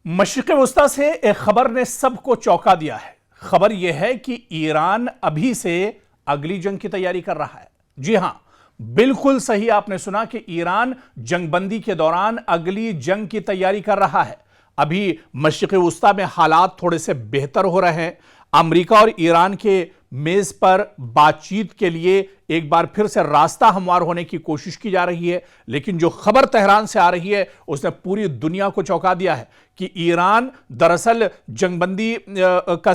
مشرق وسطی سے ایک خبر نے سب کو چونکا دیا ہے۔ خبر یہ ہے کہ ایران ابھی سے اگلی جنگ کی تیاری کر رہا ہے۔ جی ہاں، بالکل صحیح آپ نے سنا کہ ایران جنگ بندی کے دوران اگلی جنگ کی تیاری کر رہا ہے۔ ابھی مشرق وسطی میں حالات تھوڑے سے بہتر ہو رہے ہیں۔ امریکہ اور ایران کے میز پر بات چیت کے لیے ایک بار پھر سے راستہ ہموار ہونے کی کوشش کی جا رہی ہے، لیکن جو خبر تہران سے آ رہی ہے اس نے پوری دنیا کو چونکا دیا ہے کہ ایران دراصل جنگ بندی کا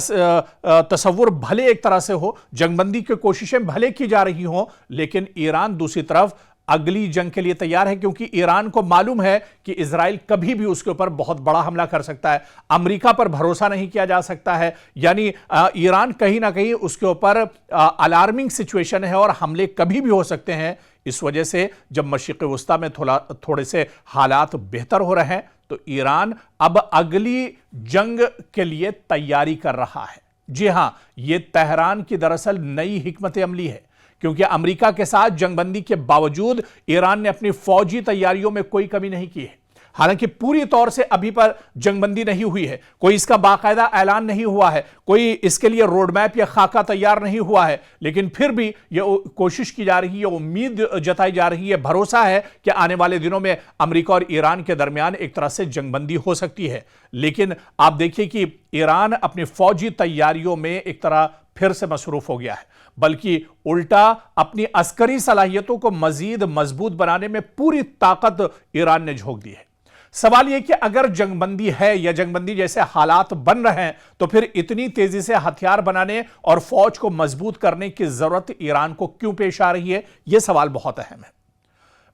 تصور بھلے ایک طرح سے ہو، جنگ بندی کی کوششیں بھلے کی جا رہی ہوں، لیکن ایران دوسری طرف اگلی جنگ کے لیے تیار ہے، کیونکہ ایران کو معلوم ہے کہ اسرائیل کبھی بھی اس کے اوپر بہت بڑا حملہ کر سکتا ہے۔ امریکہ پر بھروسہ نہیں کیا جا سکتا ہے، یعنی ایران کہیں نہ کہیں اس کے اوپر الارمنگ سچویشن ہے اور حملے کبھی بھی ہو سکتے ہیں۔ اس وجہ سے جب مشرق وسطی میں تھوڑے سے حالات بہتر ہو رہے ہیں تو ایران اب اگلی جنگ کے لیے تیاری کر رہا ہے۔ جی ہاں، یہ تہران کی دراصل نئی حکمت عملی ہے، کیونکہ امریکہ کے ساتھ جنگ بندی کے باوجود ایران نے اپنی فوجی تیاریوں میں کوئی کمی نہیں کی ہے۔ حالانکہ پوری طور سے ابھی پر جنگ بندی نہیں ہوئی ہے، کوئی اس کا باقاعدہ اعلان نہیں ہوا ہے، کوئی اس کے لیے روڈ میپ یا خاکہ تیار نہیں ہوا ہے، لیکن پھر بھی یہ کوشش کی جا رہی ہے، امید جتائی جا رہی ہے، بھروسہ ہے کہ آنے والے دنوں میں امریکہ اور ایران کے درمیان ایک طرح سے جنگ بندی ہو سکتی ہے۔ لیکن آپ دیکھیے کہ ایران اپنی فوجی تیاریوں میں ایک طرح پھر سے مصروف ہو گیا ہے، بلکہ الٹا اپنی عسکری صلاحیتوں کو مزید مضبوط بنانے میں پوری طاقت ایران نے جھونک دی ہے۔ سوال یہ کہ اگر جنگ بندی ہے یا جنگ بندی جیسے حالات بن رہے ہیں تو پھر اتنی تیزی سے ہتھیار بنانے اور فوج کو مضبوط کرنے کی ضرورت ایران کو کیوں پیش آ رہی ہے؟ یہ سوال بہت اہم ہے۔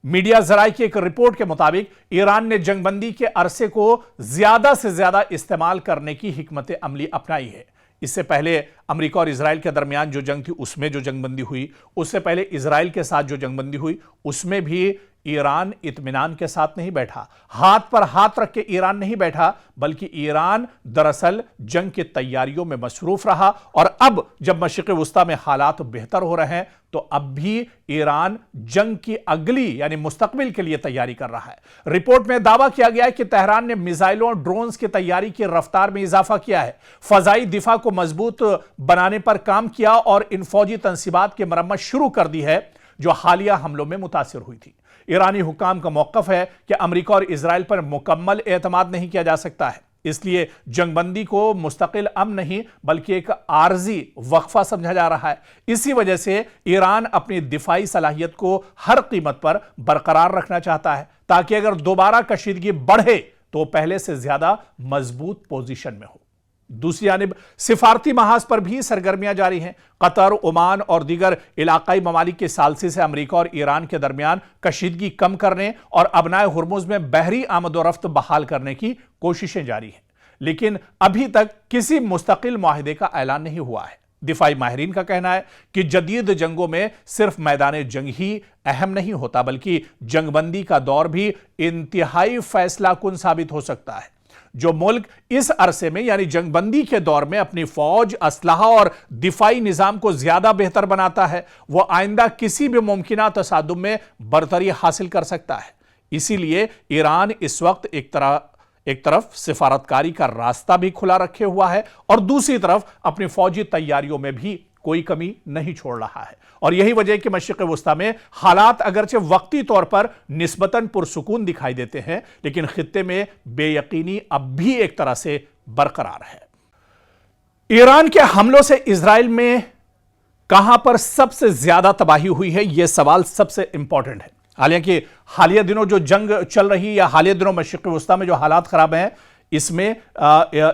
میڈیا ذرائع کی ایک رپورٹ کے مطابق ایران نے جنگ بندی کے عرصے کو زیادہ سے زیادہ استعمال کرنے کی حکمت عملی اپنائی ہے۔ اس سے پہلے امریکہ اور اسرائیل کے درمیان جو جنگ تھی اس میں جو جنگ بندی ہوئی، اس سے پہلے اسرائیل کے ساتھ جو جنگ بندی ہوئی اس میں بھی ایران اطمینان کے ساتھ نہیں بیٹھا، ہاتھ پر ہاتھ رکھ کے ایران نہیں بیٹھا، بلکہ ایران دراصل جنگ کی تیاریوں میں مصروف رہا۔ اور اب جب مشرق وسطی میں حالات بہتر ہو رہے ہیں تو اب بھی ایران جنگ کی اگلی یعنی مستقبل کے لیے تیاری کر رہا ہے۔ رپورٹ میں دعویٰ کیا گیا ہے کہ تہران نے میزائلوں اور ڈرونز کی تیاری کی رفتار میں اضافہ کیا ہے، فضائی دفاع کو مضبوط بنانے پر کام کیا اور ان فوجی تنصیبات کی مرمت شروع کر دی ہے جو حالیہ حملوں میں متاثر ہوئی تھی۔ ایرانی حکام کا موقف ہے کہ امریکہ اور اسرائیل پر مکمل اعتماد نہیں کیا جا سکتا ہے، اس لیے جنگ بندی کو مستقل امن نہیں بلکہ ایک عارضی وقفہ سمجھا جا رہا ہے۔ اسی وجہ سے ایران اپنی دفاعی صلاحیت کو ہر قیمت پر برقرار رکھنا چاہتا ہے تاکہ اگر دوبارہ کشیدگی بڑھے تو پہلے سے زیادہ مضبوط پوزیشن میں ہو۔ دوسری جانب سفارتی محاذ پر بھی سرگرمیاں جاری ہیں۔ قطر، عمان اور دیگر علاقائی ممالک کے ثالثی سے امریکہ اور ایران کے درمیان کشیدگی کم کرنے اور ابنائے ہرمز میں بحری آمد و رفت بحال کرنے کی کوششیں جاری ہیں، لیکن ابھی تک کسی مستقل معاہدے کا اعلان نہیں ہوا ہے۔ دفاعی ماہرین کا کہنا ہے کہ جدید جنگوں میں صرف میدان جنگ ہی اہم نہیں ہوتا بلکہ جنگ بندی کا دور بھی انتہائی فیصلہ کن ثابت ہو سکتا ہے۔ جو ملک اس عرصے میں یعنی جنگ بندی کے دور میں اپنی فوج، اسلحہ اور دفاعی نظام کو زیادہ بہتر بناتا ہے وہ آئندہ کسی بھی ممکنہ تصادم میں برتری حاصل کر سکتا ہے۔ اسی لیے ایران اس وقت ایک طرف سفارتکاری کا راستہ بھی کھلا رکھے ہوا ہے اور دوسری طرف اپنی فوجی تیاریوں میں بھی کوئی کمی نہیں چھوڑ رہا ہے، اور یہی وجہ ہے کہ مشرق وسطی میں حالات اگرچہ وقتی طور پر نسبتاً پرسکون دکھائی دیتے ہیں لیکن خطے میں بے یقینی اب بھی ایک طرح سے برقرار ہے۔ ایران کے حملوں سے اسرائیل میں کہاں پر سب سے زیادہ تباہی ہوئی ہے، یہ سوال سب سے امپورٹنٹ ہے۔ حالانکہ حالیہ دنوں جو جنگ چل رہی یا حالیہ دنوں مشرق وسطی میں جو حالات خراب ہیں اس میں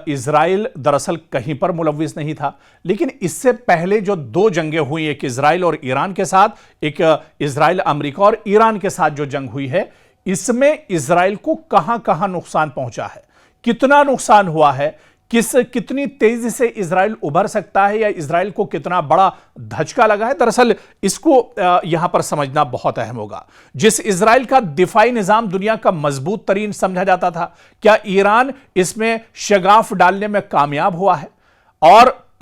اسرائیل دراصل کہیں پر ملوث نہیں تھا، لیکن اس سے پہلے جو دو جنگیں ہوئی، ایک اسرائیل اور ایران کے ساتھ، ایک اسرائیل امریکہ اور ایران کے ساتھ جو جنگ ہوئی ہے، اس میں اسرائیل کو کہاں کہاں نقصان پہنچا ہے، کتنا نقصان ہوا ہے، کتنی تیزی سے اسرائیل ابھر سکتا ہے یا اسرائیل کو کتنا بڑا دھچکا لگا ہے، دراصل اس کو یہاں پر سمجھنا بہت اہم ہوگا۔ جس اسرائیل کا دفاعی نظام دنیا کا مضبوط ترین سمجھا جاتا تھا، کیا ایران اس میں شگاف ڈالنے میں کامیاب ہوا ہے؟ اور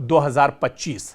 2025